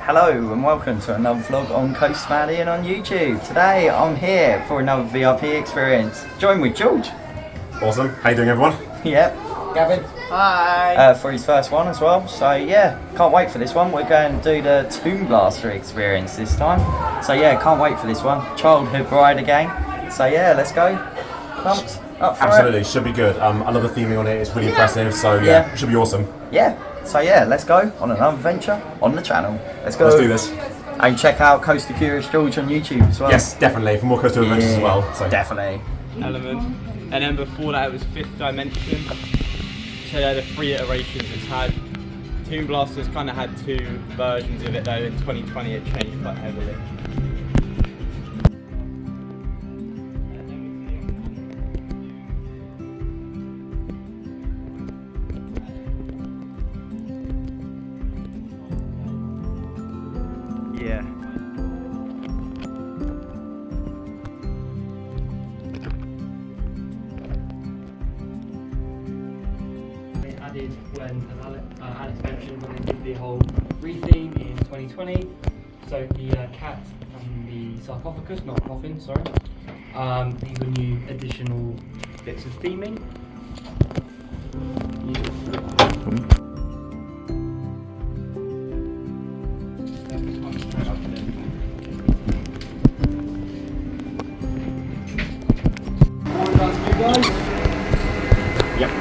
Hello and welcome to another vlog on Coast Valley on YouTube. Today I'm here for another VIP experience. Join with George. Awesome. How you doing, everyone? Yep. Gavin. Hi. For his first one as well. So yeah, can't wait for this one. We're going to do the Tomb Blaster experience this time. So yeah, can't wait for this one. Childhood ride again. So yeah, let's go. Pumped up for Absolutely, it. should be good. I love the theming on it. It's really impressive. So yeah, should be awesome. Yeah. So yeah, let's go on another adventure on the channel. Let's go. Let's do this. And check out Coast to Curious George on YouTube as well. Yes, definitely. For more coastal adventures as well. So Definitely. Element. And then before that it was Fifth Dimension. So yeah, the 3 iterations it's had. Tomb Blaster's kind of had 2 versions of it though. In 2020 it changed quite heavily. Yeah. Added when, as Alex mentioned, when they did the whole re-theme in 2020. So the cat and the sarcophagus, not coffin, sorry. These were new additional bits of theming. yep.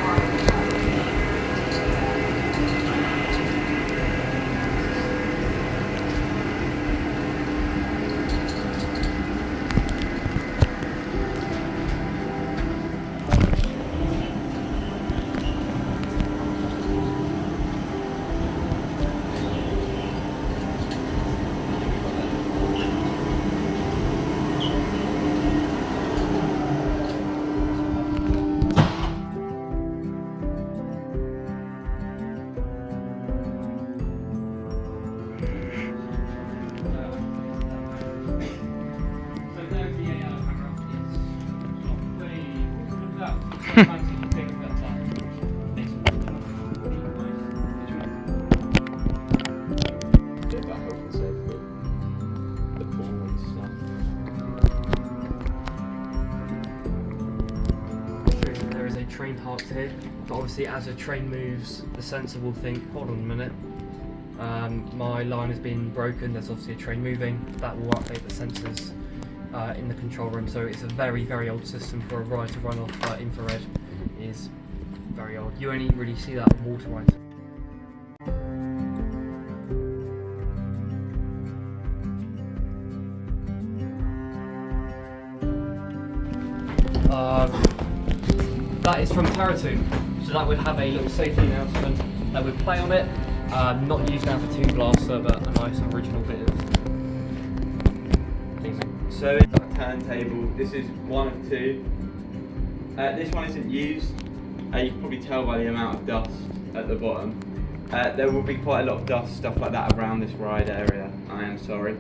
There is a train parked here, but obviously as a train moves, the sensor will think, hold on a minute, my line has been broken, there's obviously a train moving, that will update the sensors in the control room. So it's a very, very old system for a ride to run off infrared. It is very old. You only really see that on water rides. That is from Terratomb, so that would have a little safety announcement that would play on it. Not used now for Tomb Blaster, but a nice original bit of theming. So it's got a turntable. This is one of 2. This one isn't used. You can probably tell by the amount of dust at the bottom. There will be quite a lot of dust, stuff like that around this ride area. I am sorry.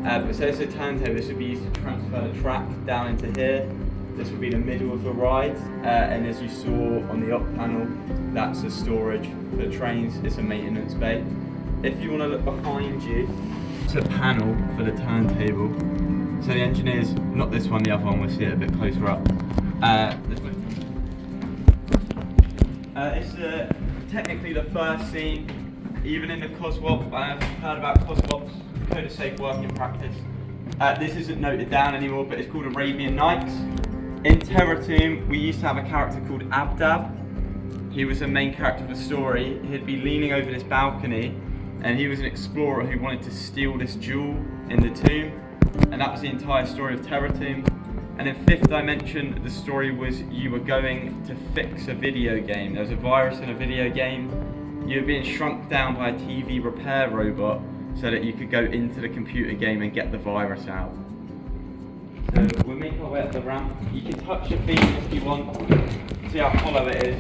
But so it's a turntable. This would be used to transfer the track down into here. This will be the middle of the ride, and as you saw on the up panel, that's the storage for the trains. It's a maintenance bay. If you want to look behind you, it's a panel for the turntable. So the engineers, not this one, the other one, we'll see it a bit closer up. This one. It's technically the first scene, even in the COSWOP. I've heard about COSWOP's Code of Safe Working Practice. This isn't noted down anymore, but it's called Arabian Nights. In Terratomb, we used to have a character called Abdab. He was the main character of the story. He'd be leaning over this balcony, and he was an explorer who wanted to steal this jewel in the tomb. And that was the entire story of Terratomb. And in Fifth Dimension, the story was you were going to fix a video game. There was a virus in a video game. You were being shrunk down by a TV repair robot so that you could go into the computer game and get the virus out. So we'll make our way up the ramp. You can touch your feet if you want. See how hollow it is.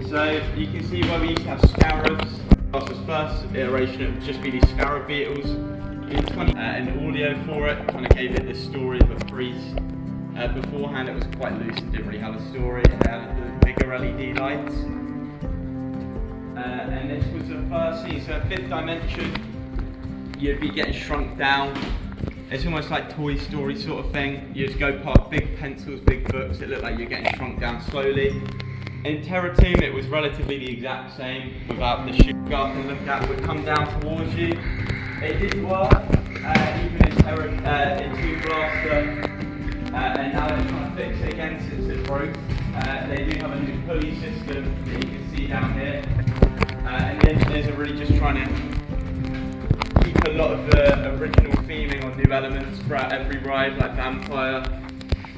So you can see where we used to have scarabs. This first iteration, it would just be these scarab beetles. And the audio for it kind of gave it this story of a priest Beforehand it was quite loose and didn't really have a story. It had the bigger LED lights. And this was the first scene, so fifth dimension, you'd be getting shrunk down. It's almost like Toy Story sort of thing. You just go past big pencils, big books, it looked like you're getting shrunk down slowly. In Terror Tomb it was relatively the exact same without the shoot guard to look at would come down towards you. It did work, even in Tomb Blaster. And now they're trying to fix it again since it broke. They do have a new pulley system that you can see down here. And engineers are really just trying to keep a lot of the original theming on new elements throughout every ride, like Vampire.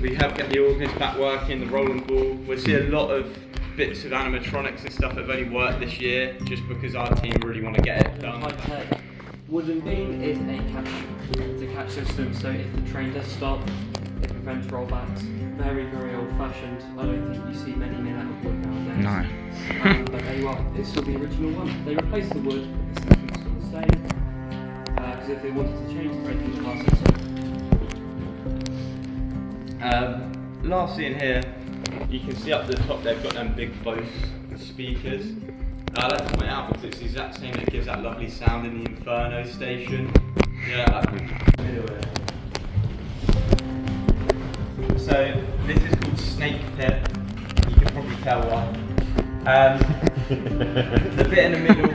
We help get the organist back working, the rolling ball. We'll see a lot of bits of animatronics and stuff that have only worked this year, just because our team really want to get it done. High-tech wooden beam is a catch system, so if the train does stop, it prevents rollbacks. Very, very old-fashioned. I don't think you see many made out of wood nowadays. No. But there you are. It's still the original one. They replaced the wood, but the system's still the same. Because if they wanted to change the braking class system. Last scene here, you can see up the top they've got them big Bose speakers. I like to point out because it's the exact same that gives that lovely sound in the Inferno station. Yeah, I think. So this is called Snake Pit. You can probably tell why. The bit in the middle,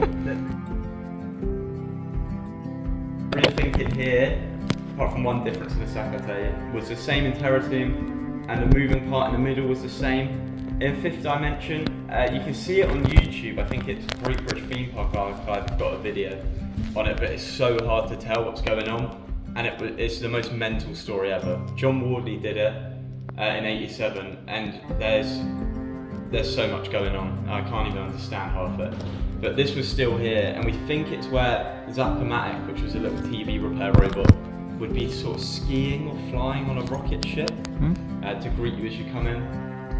really thinking here, apart from one difference in the sack I tell you, was the same in Terror Tomb, and the moving part in the middle was the same. In Fifth Dimension, you can see it on YouTube. I think it's Great British Theme Park Archive got a video on it, but it's so hard to tell what's going on, and it's the most mental story ever. John Wardley did it in '87, and there's so much going on. I can't even understand half it. But this was still here, and we think it's where Zappomatic, which was a little TV repair robot, would be sort of skiing or flying on a rocket ship to greet you as you come in.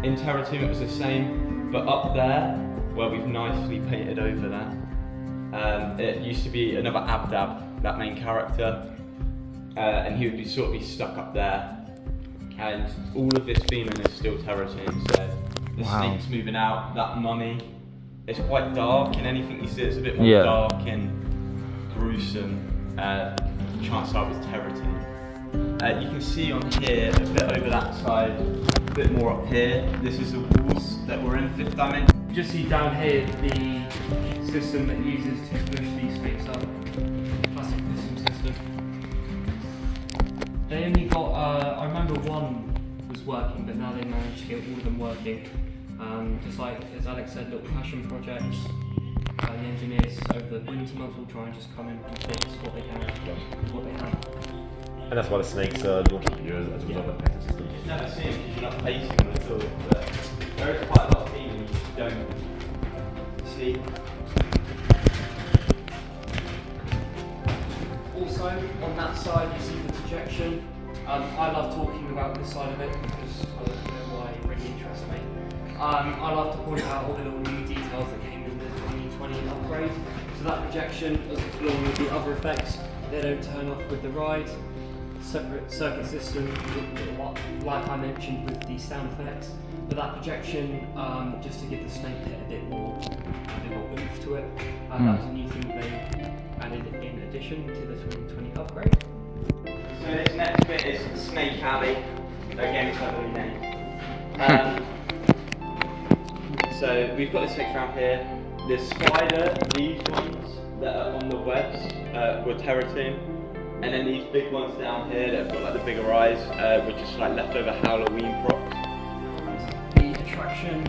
In Terror Tomb it was the same, but up there, where we've nicely painted over that, it used to be another Abdab, that main character, and he would be stuck up there. And all of this feeling is still Terror Tomb, so the snake's moving out, that mummy, it's quite dark, and anything you see it's a bit more dark and gruesome. Chances are it was Terror Tomb. You can see on here, a bit over that side, a bit more up here. This is the walls that were in Fifth Dimension. You just see down here the system that uses to push these snakes up. Classic piston system. They only got, I remember one was working, but now they managed to get all of them working. Just like, as Alex said, little passion projects. The engineers over the winter months will try and just come in and fix what they can with what they have. And that's why the snakes launch up you as a result of the pattern system. You've never seen it because you're not facing them at all, but there is quite a lot of feeling you don't see. Also, on that side, you see the projection. I love talking about this side of it because I don't know why it really interests me. I love to point out all the little new details that came in the 2020 upgrade. So that projection, along with the other effects, they don't turn off with the ride. Separate circuit system, like I mentioned with the sound effects. But that projection, just to give the snake pit a bit more oomph to it. That was a new thing they added in addition to the 2020 upgrade. So this next bit is Snake Alley, again cleverly named. So we've got this section around here. The spider, these ones that are on the webs were Terror Tomb. And then these big ones down here that have got like the bigger eyes were just like leftover Halloween props. The attraction,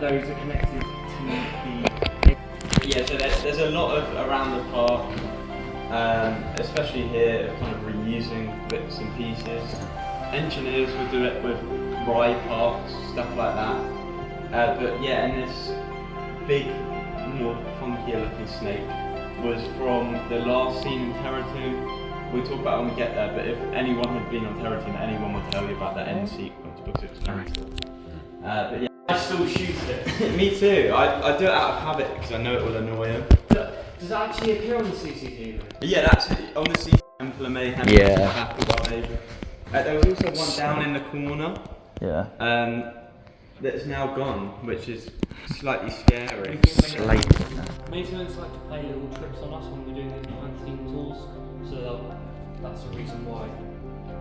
those are connected to the... Yeah, so there's a lot of around the park, especially here, kind of reusing bits and pieces. Engineers would do it with ride parks, stuff like that. But yeah, and this big, more funkier looking snake was from the last scene in Terror Tomb. We'll talk about it when we get there, but if anyone had been on Terror Tomb, anyone would tell you about that end sequence because it was mental. But yeah, I still shoot it. Me too. I do it out of habit because I know it will annoy him. Does that actually appear on the CCTV? Yeah, that's on the CCTV. Mayhem. Yeah. There was also one down in the corner. Yeah. That's now gone, which is slightly scary. Maintenance like to play little tricks on us when we're doing these behind the scenes tools, so that's the reason why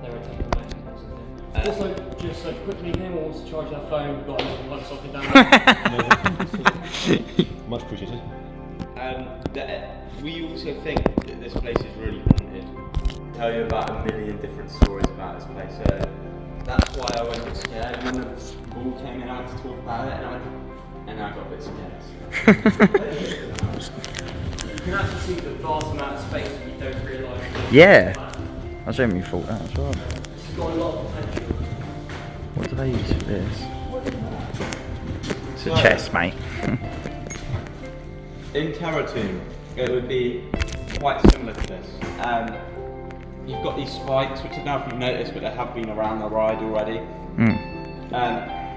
they're attempting maintenance in here. Also, just quickly, anyone wants to charge their phone, we've got a little plug socket down there. Much appreciated. We also think that this place is really haunted. I'll tell you about a million different stories about this place. That's why I wasn't scared. When the ball came in, I had to talk about it, and I got a bit scared. You can actually see the vast amount of space that you don't realise. Yeah. I genuinely thought that as well. It's got a lot of potential. What do they use for this? It's a chest, mate. In Terror Tomb, it would be quite similar to this. You've got these spikes, which I don't know if you've noticed, but they have been around the ride already.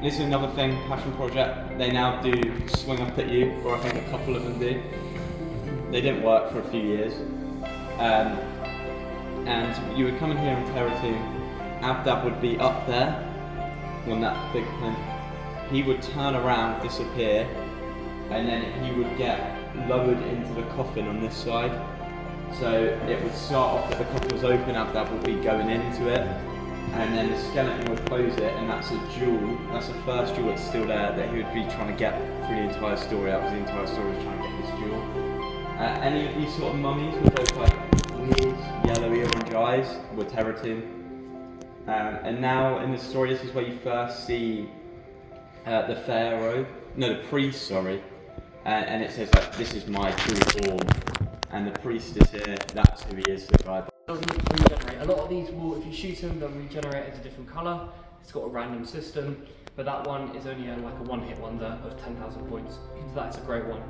This is another thing, passion project. They now do swing up at you, or I think a couple of them do. They didn't work for a few years. And you would come in here in Terror Tomb, Abdab would be up there on that big plinth. He would turn around, disappear, and then he would get lowered into the coffin on this side. So it would start off that the coffin was open, Abdab would be going into it, and then the skeleton would close it, and that's a jewel, that's the first jewel that's still there that he would be trying to get through the entire story. That was the entire story, was trying to get this jewel. Any of these sort of mummies with those like weird yellowy orange eyes were Terror Tomb. And now in the story, this is where you first see the priest, sorry. And it says like, this is my true form. And the priest is here, that's who he is, the guy. Doesn't regenerate. A lot of these will, if you shoot them, they'll regenerate as a different colour. It's got a random system, but that one is only like a one-hit wonder of 10,000 points. So that's a great one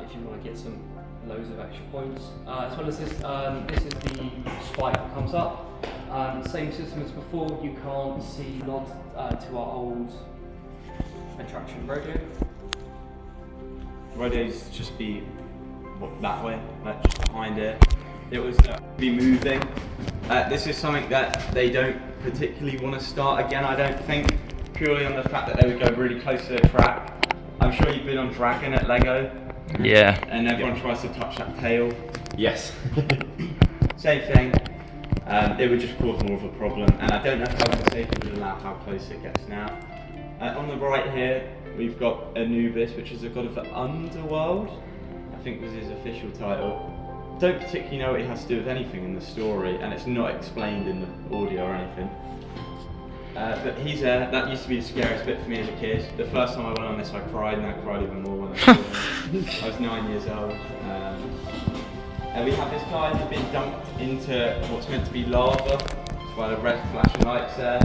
if you want to get some loads of extra points. As well as this, this is the spike that comes up. Same system as before. You can't see nod to our old attraction rodeo. Rodeos just be that way, like just behind it. It was be moving. This is something that they don't particularly want to start again, I don't think, purely on the fact that they would go really close to the track. I'm sure you've been on Dragon at Lego. Yeah. And everyone tries to touch that tail. Yes. Same thing. It would just cause more of a problem, and I don't know how the safety would allow how close it gets now. On the right here, we've got Anubis, which is the god of the underworld. I think was his official title. Don't particularly know what he has to do with anything in the story, and it's not explained in the audio or anything. But he's there. That used to be the scariest bit for me as a kid. The first time I went on this, I cried, and I cried even more when I was 9 years old. And we have this guy who's been dumped into what's meant to be lava. That's why the red flashing lights there.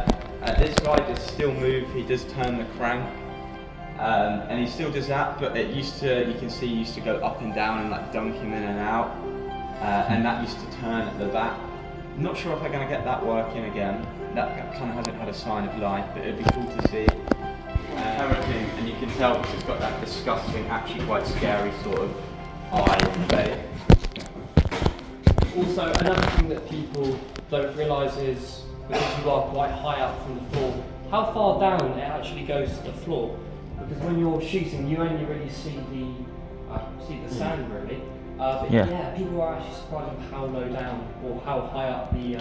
This guy does still move. He does turn the crank. And he still does that, but it used to, you can see, he used to go up and down and like dunk him in and out. And that used to turn at the back. I'm not sure if I'm going to get that working again. That kind of hasn't had a sign of life, but it'd be cool to see. Everything, and you can tell because it's got that disgusting, actually quite scary sort of eye on the face. Also, another thing that people don't realise is, because you are quite high up from the floor, how far down it actually goes to the floor. Because when you're shooting, you only really see the sand really. But yeah, people are actually surprised with how low down or how high up the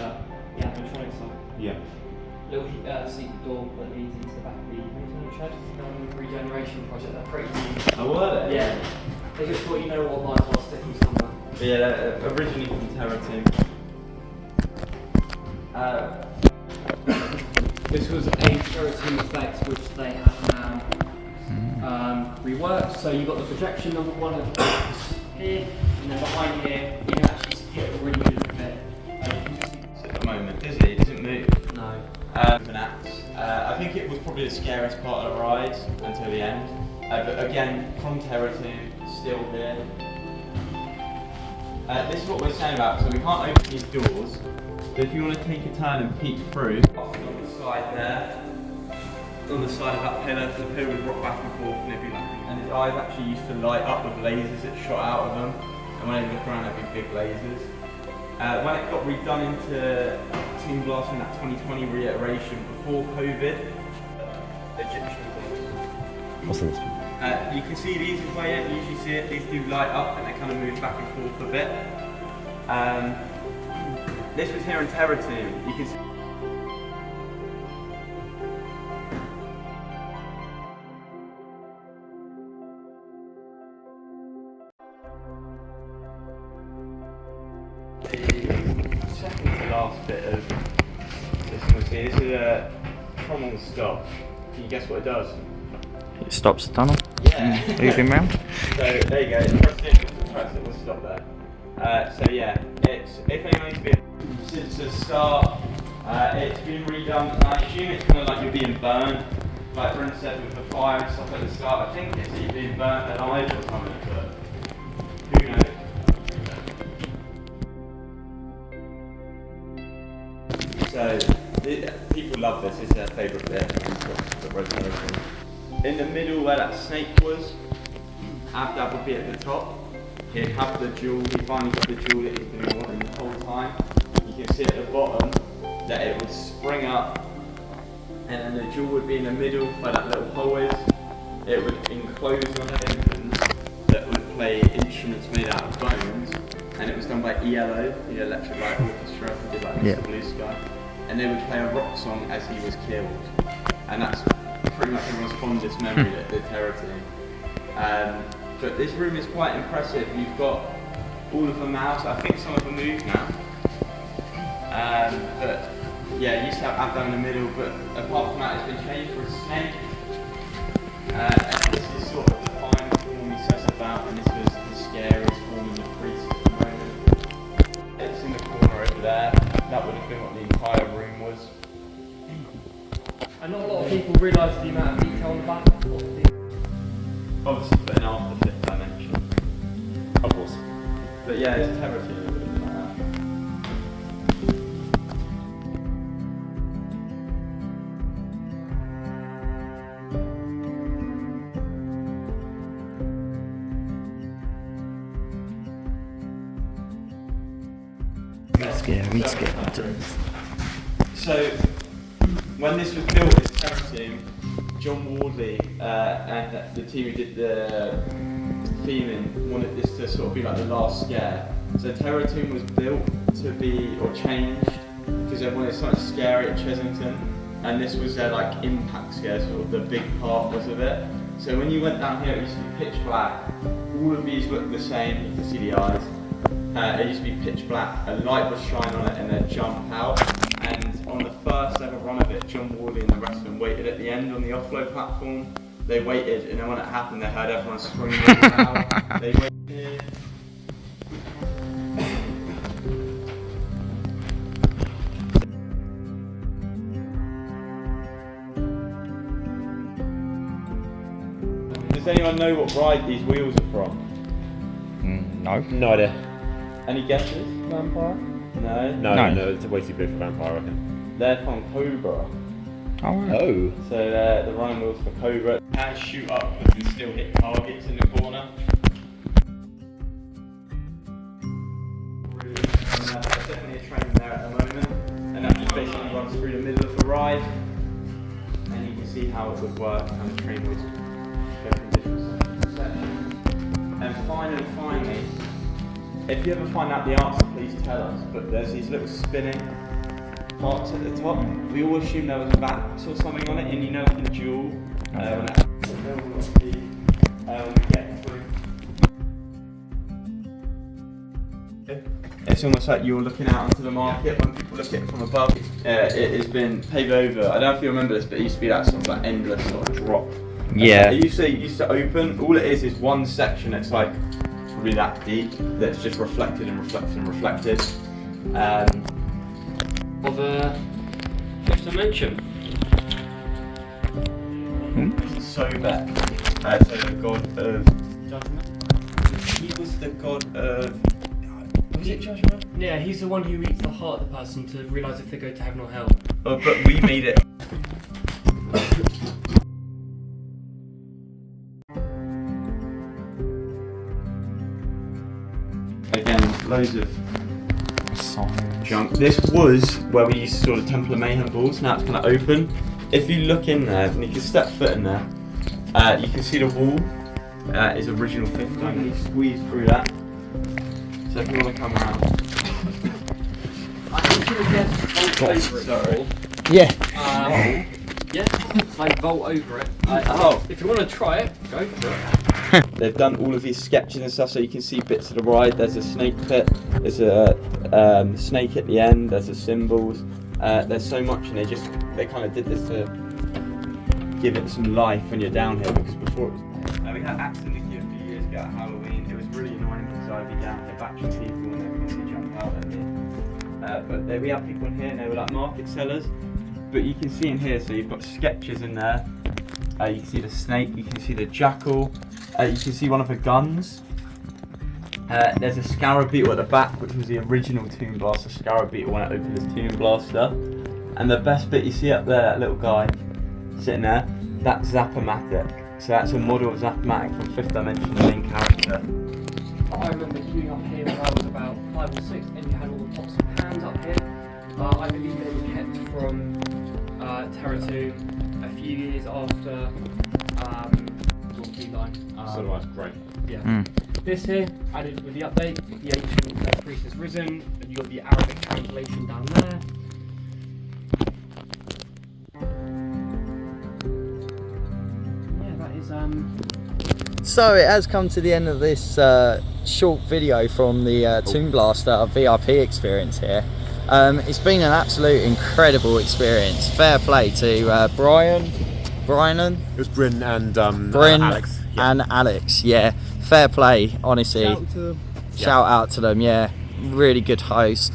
animatronics are. Yeah. Little secret door that leads into the back of the shed. Regeneration project. They're pretty neat. Oh, were they? Yeah. They just thought, you know what, might as well stick them somewhere. Yeah, originally from Terror Tomb. This was a Terror Tomb effect which they have now reworked. So you've got the projection number one of the here, and then behind here you can actually get a really good look at it. At the moment, is it? It doesn't move. No. An axe. I think it was probably the scariest part of the ride until the end. But again, from Terror Tomb, still here. This is what we're saying about, so we can't open these doors, but if you want to take a turn and peek through, on the side there, on the side of that pillar, so the pillar would rock back and forth and it'd be like, and his eyes actually used to light up with lasers that shot out of them, and when they look around there'd be big lasers. When it got redone into Tomb Blaster in that 2020 reiteration before COVID. Egyptian things. What's this? You can see these as well, you don't usually see it. These do light up and they kind of move back and forth a bit. This was here in Terror Tomb. You can see the second to last bit of this one. This is a trommel stop. Can you guess what it does? It stops the tunnel. Yeah. Moving round. So there you go. Press it, we'll stop there. So yeah, it's if anyone's been since the start, it's been redone. And I assume it's kind of like you're being burnt, like Brent said with the fire and stuff at the start. I think it's that you're being burnt alive or something, but who knows? So people love this. It's their favourite bit. The rotation. In the middle where that snake was, Abdab would be at the top. He'd have the jewel. He finally got the jewel that he's been wanting the whole time. You can see at the bottom that it would spring up, and then the jewel would be in the middle where that little hole is. It would enclose on an infant that would play instruments made out of bones, and it was done by ELO, the Electric Light Orchestra, who did like Mr. Blue Sky, and they would play a rock song as he was killed, and that's pretty much everyone's fondest memory at the Terror Tomb. But this room is quite impressive. You've got all of the mouths. I think some of them move now. But yeah, you used to have Abdab in the middle, but apart from that, it's been changed for a snake. And this is sort of the final form he says about, and this was the scariest form in the priest at the moment. It's in the corner over there. That would have been what the entire room was. And not a lot of people realise the amount of detail on the back. Obviously, but in after fifth dimension. Of course. But yeah, it's Terror Tomb. Scary. So, when this was built, this Terror Tomb, John Wardley and the team who did the theming wanted this to sort of be like the last scare. So Terror Tomb was built to be, or changed, because they wanted something scary at Chessington, and this was their like impact scare, sort of the big part was of it. So when you went down here, it used to be pitch black. All of these looked the same, you can see the eyes. It used to be pitch black, a light would shine on it and then jump out. And on the first ever run of it, John Wardley and the rest of them waited at the end on the offload platform. They waited, and then when it happened, they heard everyone screaming out. They waited. Does anyone know what ride these wheels are from? No. No idea. Any guesses? Vampire? No. No, it's way too big for Vampire, I reckon. They're from Cobra. Oh. Oh. So they're the running wheels for Cobra. Can shoot upwards and still hit targets in the corner. There's definitely a train there at the moment, and that just basically runs through the middle of the ride, and you can see how it would work, how the train would go from different sections. And finally, if you ever find out the answer, please tell us, but there's these little spinning parts at the top. We all assume there was a vat or something on it, and you know in the jewel, when we get through. It's almost like you're looking out onto the market when people look at it from above. It has been paved over. I don't know if you remember this, but it used to be that sort of like endless sort of drop. Yeah. It used to open. All it is one section. It's like probably that deep. That's just reflected and reflected and reflected. Of a fifth dimension. Sobek. So the god of judgment. He was the god of. Was it judgment? Yeah, he's the one who eats the heart of the person to realise if they go to heaven or hell. Oh, but we made it. Again, loads of junk. This was where we used to store the Temple of Mayhem balls. Now it's kind of open. If you look in there, and you can step foot in there, you can see the wall is original fifth dome. You squeeze through that. So if you want to come around. I think you get vault over it. Yeah. Yeah, like vault over it. If you want to try it, go for it. They've done all of these sketches and stuff, so you can see bits of the ride. There's a snake pit, there's a snake at the end, there's the symbols. There's so much, and they kind of did this to give it some life when you're down here, because before it was. We had accidentally a few years ago at Halloween. It was really annoying because I'd be down here batching people and they would constantly jump out at me. But we had people in here and they were like market sellers. But you can see in here, so you've got sketches in there. You can see the snake, you can see the jackal, you can see one of the guns. There's a scarab beetle at the back, which was the original Tomb Blaster scarab beetle when it opened as Tomb Blaster. And the best bit you see up there, that little guy sitting there, that's Zap-O-Matic. So that's a model of Zap-O-Matic from 5th Dimension, the main character. I remember queuing up here when I was about 5 or 6, and you had all the pots and pans up here. I believe they were kept from Terratomb a few years after Line. So that's great. Yeah. This here, added with the update, the ancient priest has risen, and you got the Arabic translation down there. So it has come to the end of this short video from the Tomb Blaster VIP experience here. It's been an absolute incredible experience. Fair play to Brian. It was Bryn and Alex. Yeah. And Alex, yeah. Fair play, honestly. Shout out to them, yeah. Really good hosts.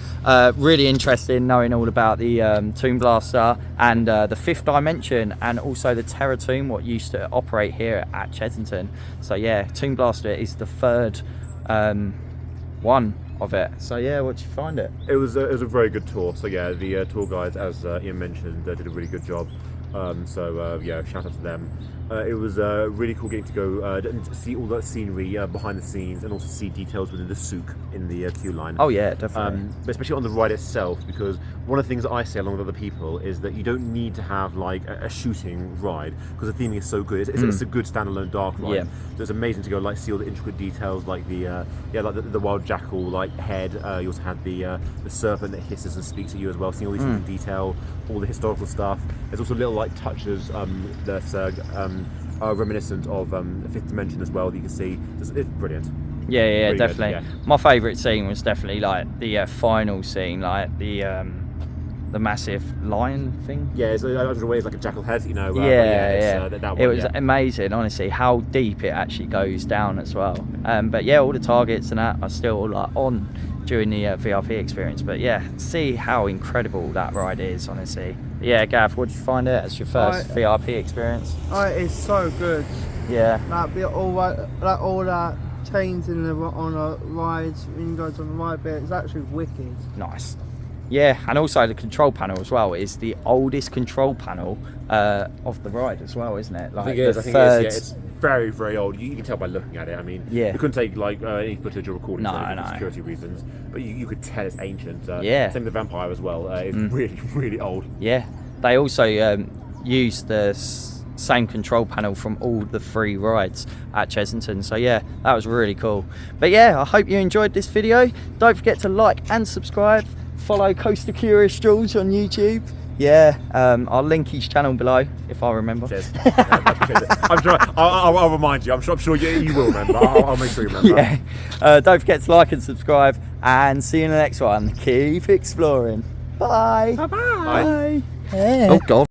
Really interested in knowing all about the Tomb Blaster and the 5th Dimension, and also the Terratomb, what used to operate here at Chessington. So yeah, Tomb Blaster is the 3rd one of it. So yeah, what did you find it? It was a very good tour. So yeah, the tour guides, as Ian mentioned, did a really good job. Yeah, shout out to them. It was really cool getting to go and see all that scenery behind the scenes, and also see details within the souk in the queue line. Oh yeah, definitely. But especially on the ride itself, because one of the things that I say along with other people is that you don't need to have like a shooting ride, because the theming is so good. It's a good standalone dark ride. Yeah. So it's amazing to go like see all the intricate details, like the the wild jackal like head. You also had the serpent that hisses and speaks at you as well. Seeing all these things in detail, all the historical stuff. There's also little like touches that are reminiscent of 5th Dimension as well that you can see. It's brilliant. Yeah, Really definitely. good, yeah. My favourite scene was definitely like the final scene, like the massive lion thing. Yeah, it's always like a jackal head, you know. Yeah. That one, it was amazing, honestly, how deep it actually goes down as well. But yeah, all the targets and that are still like on during the VIP experience. But yeah, see how incredible that ride is, honestly. Yeah, Gav, what did you find it as your first VIP experience? Oh, it's so good. Yeah. Like all that chains on the rides, when you go on the ride bit, it's actually wicked. Nice. Yeah, and also the control panel as well is the oldest control panel of the ride as well, isn't it? Like I think it is. Yeah, it's very, very old. You can tell by looking at it. I mean, you couldn't take like any footage or recording for security reasons, but you could tell it's ancient. Same with the Vampire as well. It's really, really old. Yeah, they also use the same control panel from all the 3 rides at Chessington. So yeah, that was really cool. But yeah, I hope you enjoyed this video. Don't forget to like and subscribe. Follow Coaster Curious George on YouTube. Yeah, I'll link his channel below if I remember. Cheers. I'm sure. I'll remind you. I'm sure you will remember. I'll make sure you remember. Yeah. Don't forget to like and subscribe, and see you in the next one. Keep exploring. Bye. Bye. Oh God.